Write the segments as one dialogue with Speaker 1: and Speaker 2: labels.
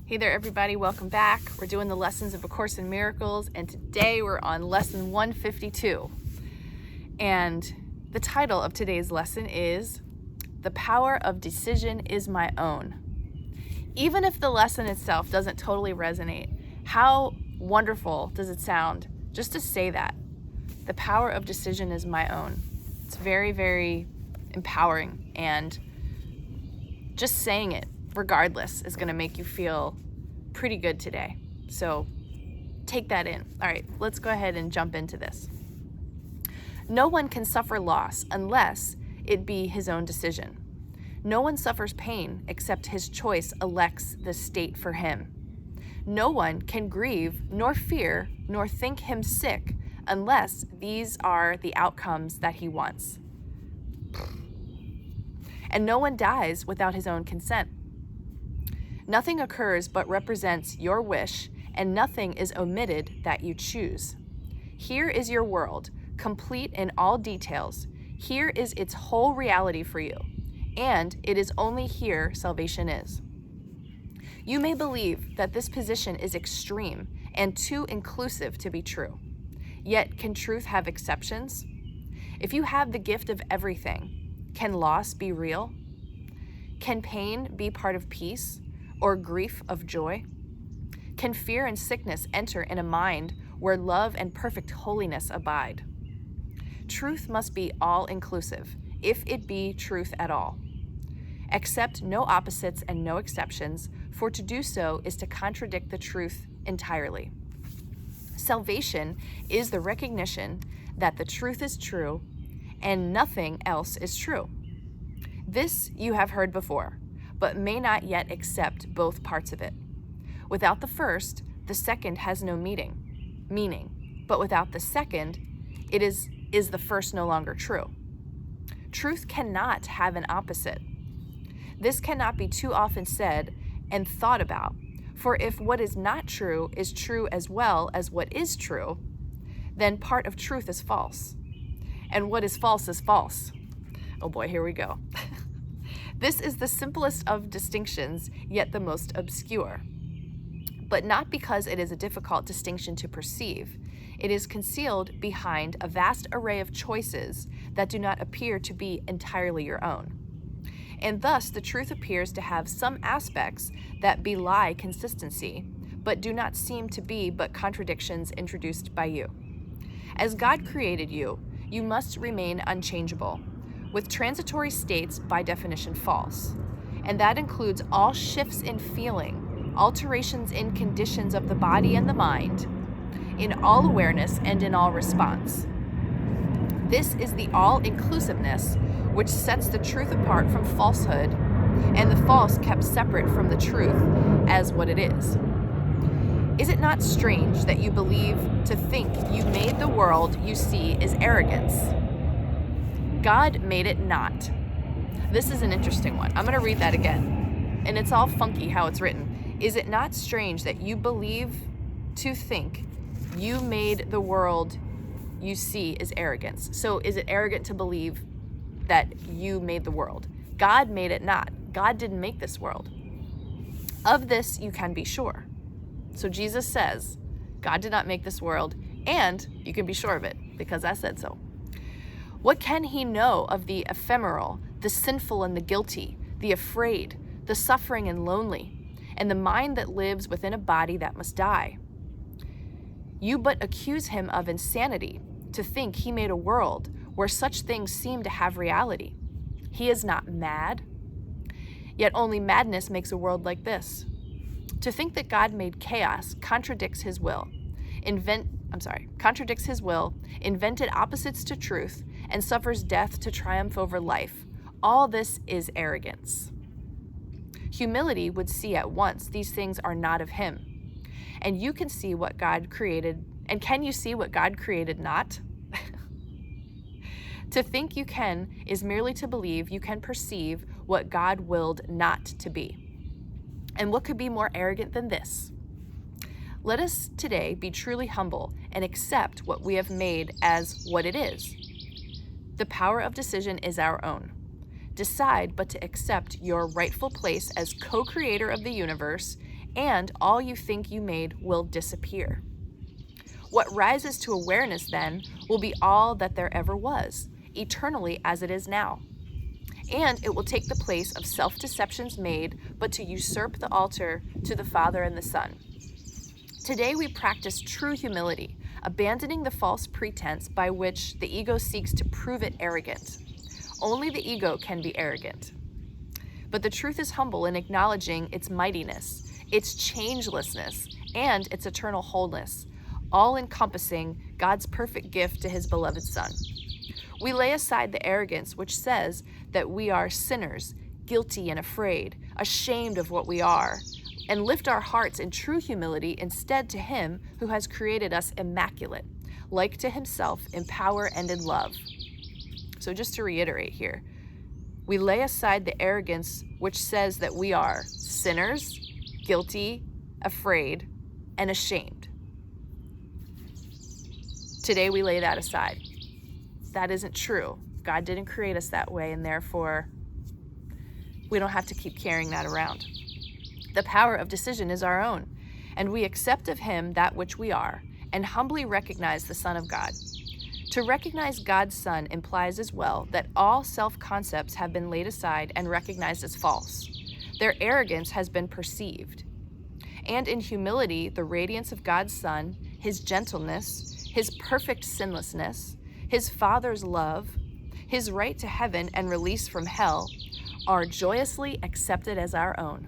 Speaker 1: Hey there, everybody. Welcome back. We're doing the lessons of A Course in Miracles, and today we're on lesson 152. And the title of today's lesson is The Power of Decision is My Own. Even if the lesson itself doesn't totally resonate, how wonderful does it sound just to say that? The power of decision is my own. It's very, very empowering, and just saying it regardless is going to make you feel pretty good today. So take that in. All right, let's go ahead and jump into this. No one can suffer loss unless it be his own decision. No one suffers pain except his choice elects the state for him. No one can grieve, nor fear, nor think him sick unless these are the outcomes that he wants. And no one dies without his own consent. Nothing occurs but represents your wish, and nothing is omitted that you choose. Here is your world, complete in all details. Here is its whole reality for you, and it is only here salvation is. You may believe that this position is extreme and too inclusive to be true. Yet, can truth have exceptions? If you have the gift of everything, can loss be real? Can pain be part of peace? Or grief of joy? Can fear and sickness enter in a mind where love and perfect holiness abide? Truth must be all-inclusive, if it be truth at all. Accept no opposites and no exceptions, for to do so is to contradict the truth entirely. Salvation is the recognition that the truth is true and nothing else is true. This you have heard before, but may not yet accept both parts of it. Without the first, the second has no meaning, but without the second, it is the first no longer true. Truth cannot have an opposite. This cannot be too often said and thought about, for if what is not true is true as well as what is true, then part of truth is false, and what is false is false. Oh boy, here we go. This is the simplest of distinctions, yet the most obscure. But not because it is a difficult distinction to perceive. It is concealed behind a vast array of choices that do not appear to be entirely your own. And thus the truth appears to have some aspects that belie consistency, but do not seem to be but contradictions introduced by you. As God created you, you must remain unchangeable, with transitory states by definition false. And that includes all shifts in feeling, alterations in conditions of the body and the mind, in all awareness and in all response. This is the all-inclusiveness which sets the truth apart from falsehood, and the false kept separate from the truth as what it is. Is it not strange that you believe to think you made the world you see is arrogance? God made it not. This is an interesting one. I'm going to read that again. And it's all funky how it's written. Is it not strange that you believe to think you made the world you see is arrogance? So is it arrogant to believe that you made the world? God made it not. God didn't make this world. Of this you can be sure. So Jesus says, God did not make this world, and you can be sure of it because I said so. What can he know of the ephemeral, the sinful and the guilty, the afraid, the suffering and lonely, and the mind that lives within a body that must die? You but accuse him of insanity to think he made a world where such things seem to have reality. He is not mad, yet only madness makes a world like this. To think that God made chaos contradicts his will, invented opposites to truth, and suffers death to triumph over life. All this is arrogance. Humility would see at once these things are not of him. And you can see what God created, and can you see what God created not? To think you can is merely to believe you can perceive what God willed not to be. And what could be more arrogant than this? Let us today be truly humble and accept what we have made as what it is. The power of decision is our own. Decide but to accept your rightful place as co-creator of the universe and all you think you made will disappear. What rises to awareness then will be all that there ever was, eternally as it is now. And it will take the place of self-deceptions made, but to usurp the altar to the Father and the Son. Today we practice true humility, abandoning the false pretense by which the ego seeks to prove it arrogant. Only the ego can be arrogant. But the truth is humble in acknowledging its mightiness, its changelessness, and its eternal wholeness, all encompassing God's perfect gift to his beloved Son. We lay aside the arrogance which says that we are sinners, guilty and afraid, ashamed of what we are, and lift our hearts in true humility instead to him who has created us immaculate, like to himself in power and in love. So just to reiterate here, we lay aside the arrogance which says that we are sinners, guilty, afraid, and ashamed. Today we lay that aside. That isn't true. God didn't create us that way, and therefore we don't have to keep carrying that around. The power of decision is our own, and we accept of him that which we are, and humbly recognize the Son of God. To recognize God's Son implies as well that all self-concepts have been laid aside and recognized as false. Their arrogance has been perceived. And in humility, the radiance of God's Son, his gentleness, his perfect sinlessness, his Father's love, his right to heaven and release from hell are joyously accepted as our own.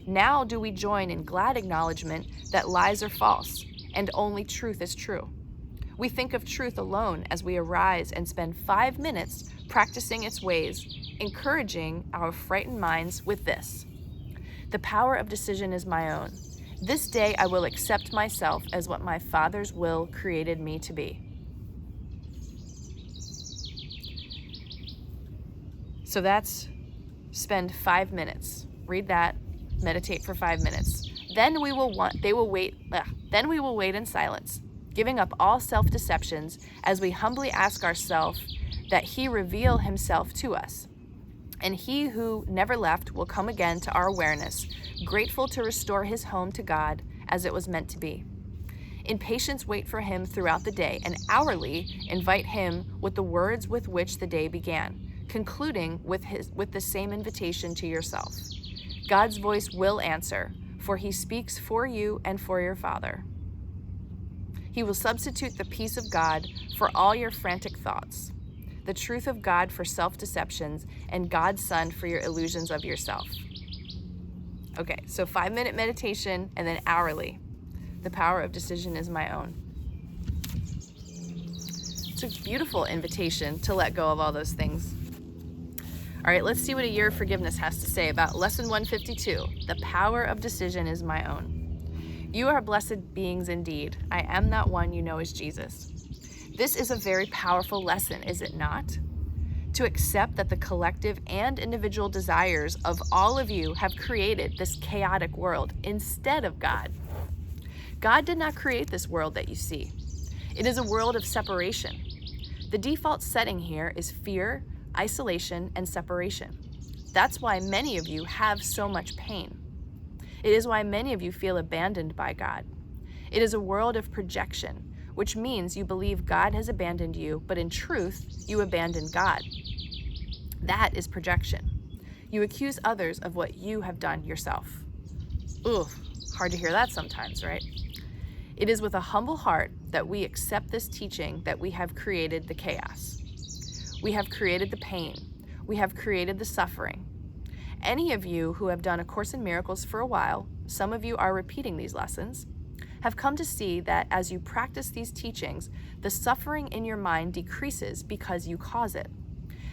Speaker 1: Now do we join in glad acknowledgement that lies are false and only truth is true. We think of truth alone as we arise and spend 5 minutes practicing its ways, encouraging our frightened minds with this: the power of decision is my own. This day I will accept myself as what my Father's will created me to be. So that's spend 5 minutes. Read that. Meditate for 5 minutes. Then we will wait in silence, giving up all self-deceptions as we humbly ask ourselves that he reveal himself to us. And he who never left will come again to our awareness, grateful to restore his home to God as it was meant to be. In patience wait for him throughout the day, and hourly invite him with the words with which the day began, concluding with the same invitation to yourself. God's voice will answer, for he speaks for you and for your Father. He will substitute the peace of God for all your frantic thoughts, the truth of God for self-deceptions, and God's Son for your illusions of yourself. Okay, so 5-minute meditation and then hourly. The power of decision is my own. It's a beautiful invitation to let go of all those things. All right, let's see what A Year of Forgiveness has to say about Lesson 152. The power of decision is my own. You are blessed beings indeed. I am that one you know as Jesus. This is a very powerful lesson, is it not? To accept that the collective and individual desires of all of you have created this chaotic world instead of God. God did not create this world that you see. It is a world of separation. The default setting here is fear, isolation, and separation. That's why many of you have so much pain. It is why many of you feel abandoned by God. It is a world of projection, which means you believe God has abandoned you, but in truth, you abandon God. That is projection. You accuse others of what you have done yourself. Ugh, hard to hear that sometimes, right? It is with a humble heart that we accept this teaching that we have created the chaos. We have created the pain. We have created the suffering. Any of you who have done A Course in Miracles for a while, some of you are repeating these lessons, have come to see that as you practice these teachings, the suffering in your mind decreases because you cause it.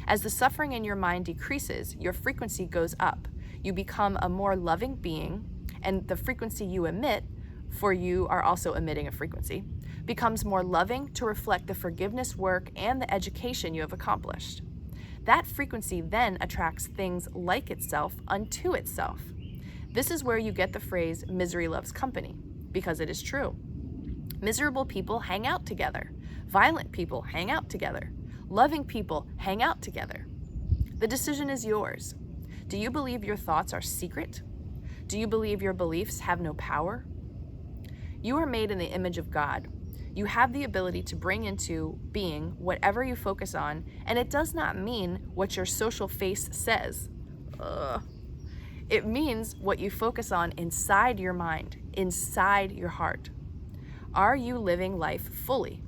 Speaker 1: As the suffering in your mind decreases, your frequency goes up. You become a more loving being, and the frequency you emit, for you are also emitting a frequency, becomes more loving to reflect the forgiveness work and the education you have accomplished. That frequency then attracts things like itself unto itself. This is where you get the phrase, misery loves company, because it is true. Miserable people hang out together. Violent people hang out together. Loving people hang out together. The decision is yours. Do you believe your thoughts are secret? Do you believe your beliefs have no power? You are made in the image of God. You have the ability to bring into being whatever you focus on, and it does not mean what your social face says. It means what you focus on inside your mind, inside your heart. Are you living life fully?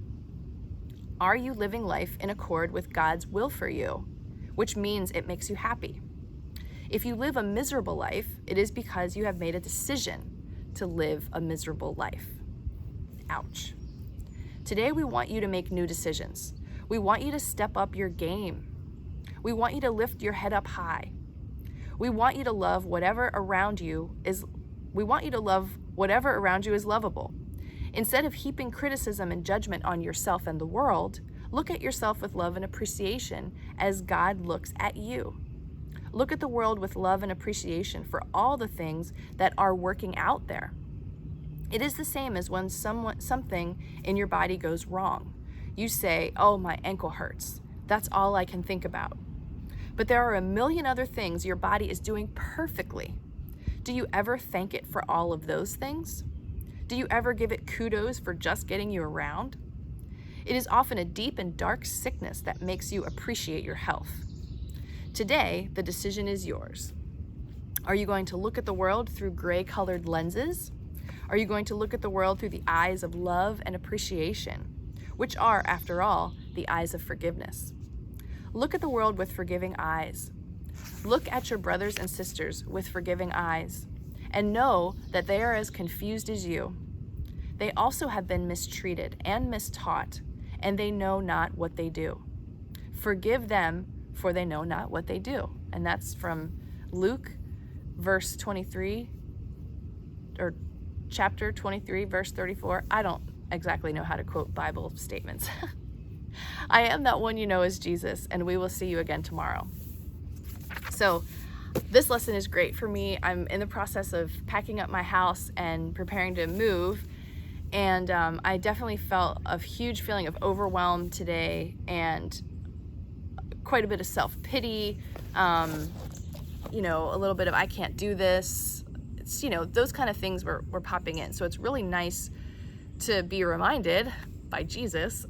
Speaker 1: Are you living life in accord with God's will for you, which means it makes you happy? If you live a miserable life, it is because you have made a decision to live a miserable life. Ouch. Today, we want you to make new decisions. We want you to step up your game. We want you to lift your head up high. We want you to love whatever around you is lovable. Instead of heaping criticism and judgment on yourself and the world, look at yourself with love and appreciation as God looks at you. Look at the world with love and appreciation for all the things that are working out there. It is the same as when something in your body goes wrong. You say, "Oh, my ankle hurts. That's all I can think about." But there are a million other things your body is doing perfectly. Do you ever thank it for all of those things? Do you ever give it kudos for just getting you around? It is often a deep and dark sickness that makes you appreciate your health. Today, the decision is yours. Are you going to look at the world through gray-colored lenses? Are you going to look at the world through the eyes of love and appreciation, which are, after all, the eyes of forgiveness? Look at the world with forgiving eyes. Look at your brothers and sisters with forgiving eyes, and know that they are as confused as you. They also have been mistreated and mistaught, and they know not what they do. Forgive them, for they know not what they do. And that's from Luke, verse 23, or chapter 23, verse 34. I don't exactly know how to quote Bible statements. I am that one you know as Jesus, and we will see you again tomorrow. So this lesson is great for me. I'm in the process of packing up my house and preparing to move, and I definitely felt a huge feeling of overwhelm today and quite a bit of self-pity, a little bit of I can't do this. It's, those kind of things were popping in. So it's really nice to be reminded by Jesus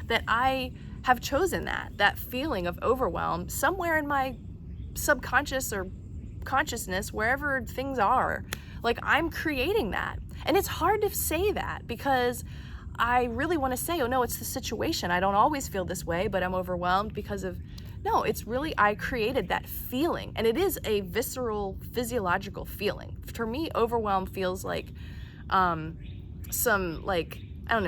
Speaker 1: that I have chosen that feeling of overwhelm somewhere in my subconscious or consciousness, wherever things are. Like, I'm creating that. And it's hard to say that because I really want to say, oh no, it's the situation. I don't always feel this way, but I'm overwhelmed because of, no, it's really, I created that feeling. And it is a visceral, physiological feeling. For me, overwhelm feels like some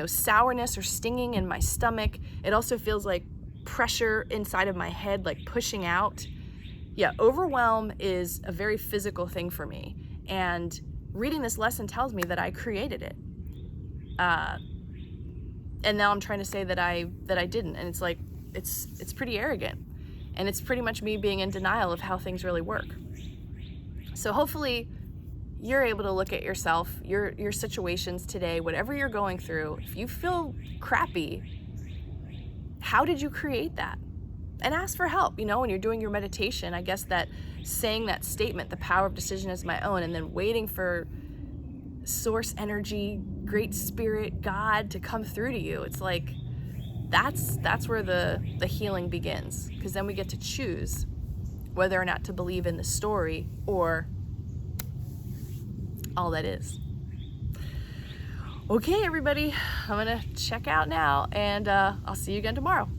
Speaker 1: sourness or stinging in my stomach. It also feels like pressure inside of my head, like pushing out. Yeah, overwhelm is a very physical thing for me. And reading this lesson tells me that I created it. And now I'm trying to say that I didn't. And it's like, it's pretty arrogant. And it's pretty much me being in denial of how things really work. So hopefully you're able to look at yourself, your situations today, whatever you're going through. If you feel crappy, how did you create that? And ask for help. When you're doing your meditation, I guess that saying that statement, the power of decision is my own, and then waiting for source energy, great spirit, God to come through to you. It's like, that's where the healing begins, because then we get to choose whether or not to believe in the story or all that is. Okay, everybody, I'm gonna check out now, and I'll see you again tomorrow.